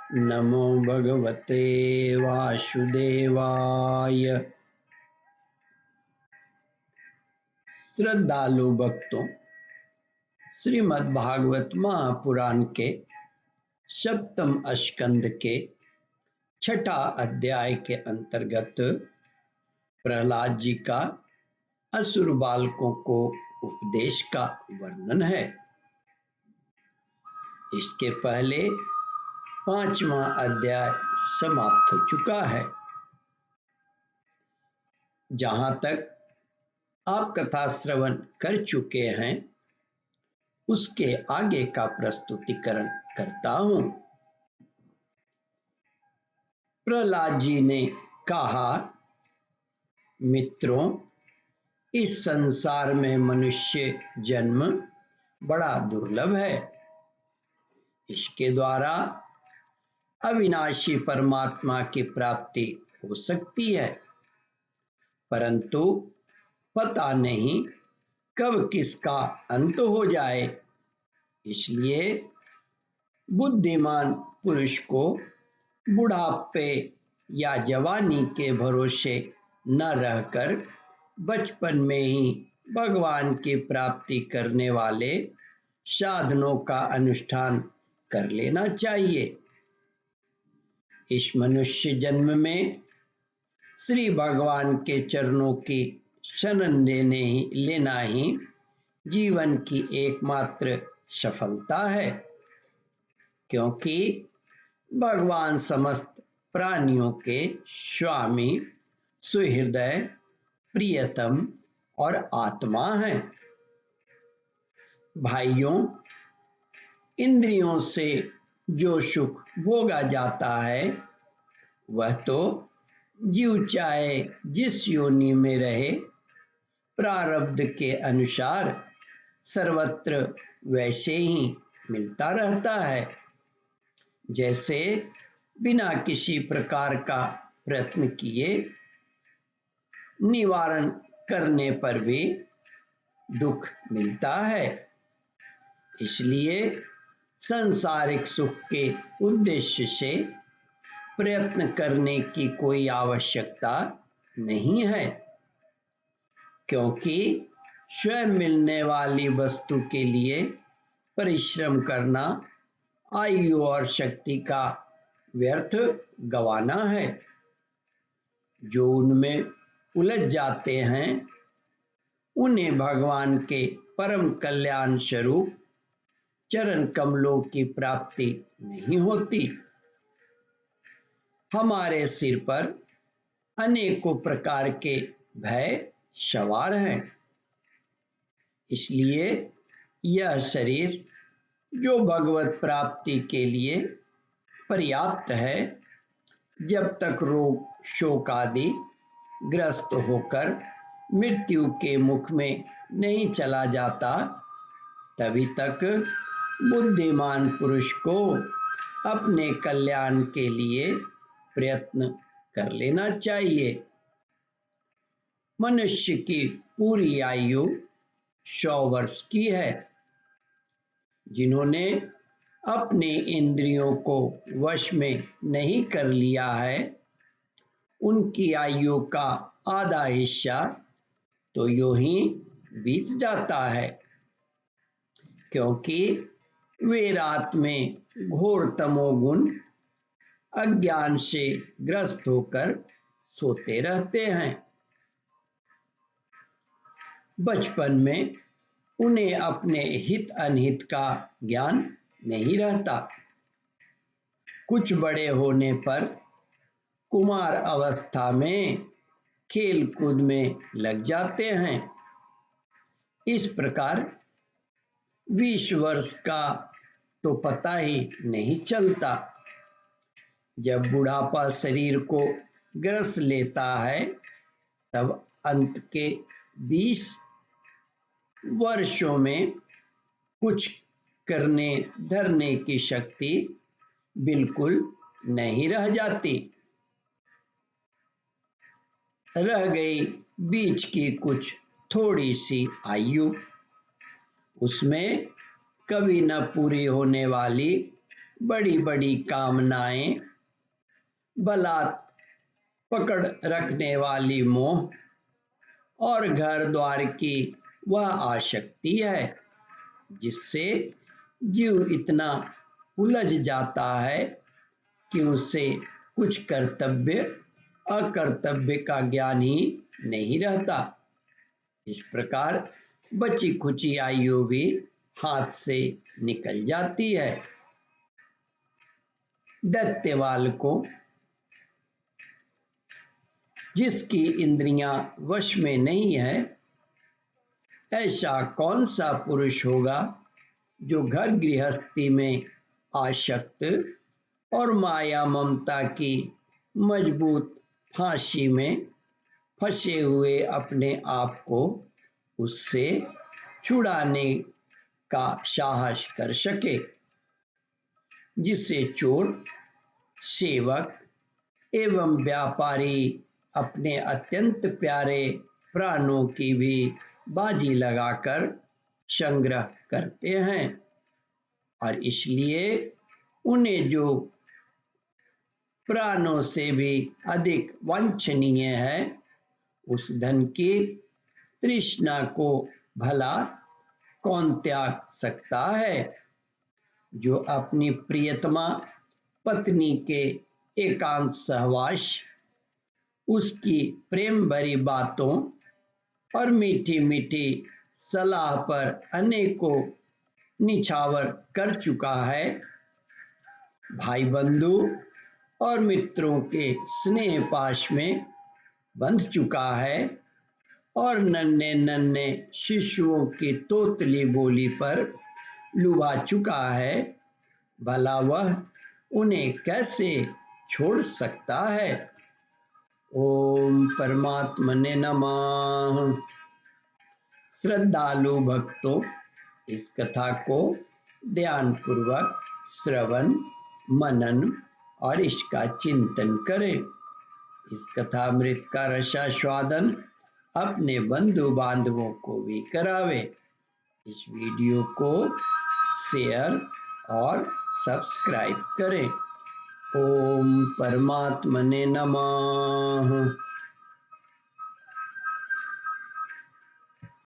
नमो भगवते वासुदेवाय। श्रद्धालु भक्तों, श्रीमद् भागवत महापुराण के सप्तम स्कंद के छठा अध्याय के अंतर्गत प्रहलाद जी का असुर बालकों को उपदेश का वर्णन है। इसके पहले पांचवा अध्याय समाप्त हो चुका है। जहां तक आप कथा श्रवण कर चुके हैं उसके आगे का प्रस्तुतिकरण करता हूं। प्रहलाद जी ने कहा, मित्रों, इस संसार में मनुष्य जन्म बड़ा दुर्लभ है। इसके द्वारा अविनाशी परमात्मा की प्राप्ति हो सकती है, परंतु पता नहीं कब किसका अंत हो जाए। इसलिए बुद्धिमान पुरुष को बुढ़ापे या जवानी के भरोसे न रहकर बचपन में ही भगवान की प्राप्ति करने वाले साधनों का अनुष्ठान कर लेना चाहिए। इस मनुष्य जन्म में श्री भगवान के चरणों की शरण लेना ही जीवन की एकमात्र सफलता है, क्योंकि भगवान समस्त प्राणियों के स्वामी, सुहृदय, प्रियतम और आत्मा हैं। भाइयों, इंद्रियों से जो सुख भोगा जाता है वह तो जीव चाहे जिस योनि में रहे प्रारब्ध के अनुसार सर्वत्र वैसे ही मिलता रहता है, जैसे बिना किसी प्रकार का प्रयत्न किए निवारण करने पर भी दुख मिलता है। इसलिए सांसारिक सुख के उद्देश्य से प्रयत्न करने की कोई आवश्यकता नहीं है, क्योंकि स्वयं मिलने वाली वस्तु के लिए परिश्रम करना आयु और शक्ति का व्यर्थ गंवाना है। जो उनमें उलझ जाते हैं उन्हें भगवान के परम कल्याण स्वरूप चरण कमलों की प्राप्ति नहीं होती। हमारे सिर पर अनेकों प्रकार के भय सवार हैं, इसलिए यह शरीर जो भगवत प्राप्ति के लिए पर्याप्त है, जब तक रोग शोक आदि ग्रस्त होकर मृत्यु के मुख में नहीं चला जाता, तभी तक बुद्धिमान पुरुष को अपने कल्याण के लिए प्रयत्न कर लेना चाहिए। मनुष्य की पूरी आयु 100 वर्ष की है। जिन्होंने अपने इंद्रियों को वश में नहीं कर लिया है उनकी आयु का आधा हिस्सा तो यूं ही बीत जाता है, क्योंकि वे रात में घोर तमोगुण अज्ञान से ग्रस्त होकर सोते रहते हैं। बचपन में उन्हें अपने हित अनहित का ज्ञान नहीं रहता। कुछ बड़े होने पर कुमार अवस्था में खेल कूद में लग जाते हैं। इस प्रकार 20 वर्ष का तो पता ही नहीं चलता। जब बुढ़ापा शरीर को ग्रस लेता है तब अंत के 20 वर्षों में कुछ करने धरने की शक्ति बिल्कुल नहीं रह जाती। रह गई बीच की कुछ थोड़ी सी आयु, उसमें कभी न पूरी होने वाली बड़ी बड़ी कामनाएं, बलात् पकड़ रखने वाली मोह और घर द्वार की वह आसक्ति है जिससे जीव इतना उलझ जाता है कि उसे कुछ कर्तव्य अकर्तव्य का ज्ञान ही नहीं रहता। इस प्रकार बची खुची आयु भी हाथ से निकल जाती है। दैत्यवाल को जिसकी इंद्रियां वश में नहीं है, ऐसा कौन सा पुरुष होगा जो घर गृहस्थी में आसक्त और माया ममता की मजबूत फांसी में फंसे हुए अपने आप को उससे छुड़ाने का साहस कर सके, जिसे चोर, सेवक एवं व्यापारी अपने अत्यंत प्यारे प्राणों की भी बाजी लगाकर संग्रह करते हैं और इसलिए उन्हें जो प्राणों से भी अधिक वांछनीय है, उस धन की तृष्णा को भला कौन त्याग सकता है। जो अपनी प्रियतमा पत्नी के एकांत सहवास, उसकी प्रेम भरी बातों और मीठी मीठी सलाह पर अनेकों निछावर कर चुका है, भाई बंधु और मित्रों के स्नेह पाश में बंध चुका है और नन्हे नन्हे शिशुओं की तोतली बोली पर लुभा चुका है, भला वह उन्हें कैसे छोड़ सकता है। ओम परमात्मने नमः। श्रद्धालु भक्तों, इस कथा को ध्यानपूर्वक श्रवण, मनन और इसका चिंतन करें। इस कथामृत का रसास्वादन अपने बंधु बांधवों को भी करावे। इस वीडियो को शेयर और सब्सक्राइब करें। ओम परमात्मने नमः।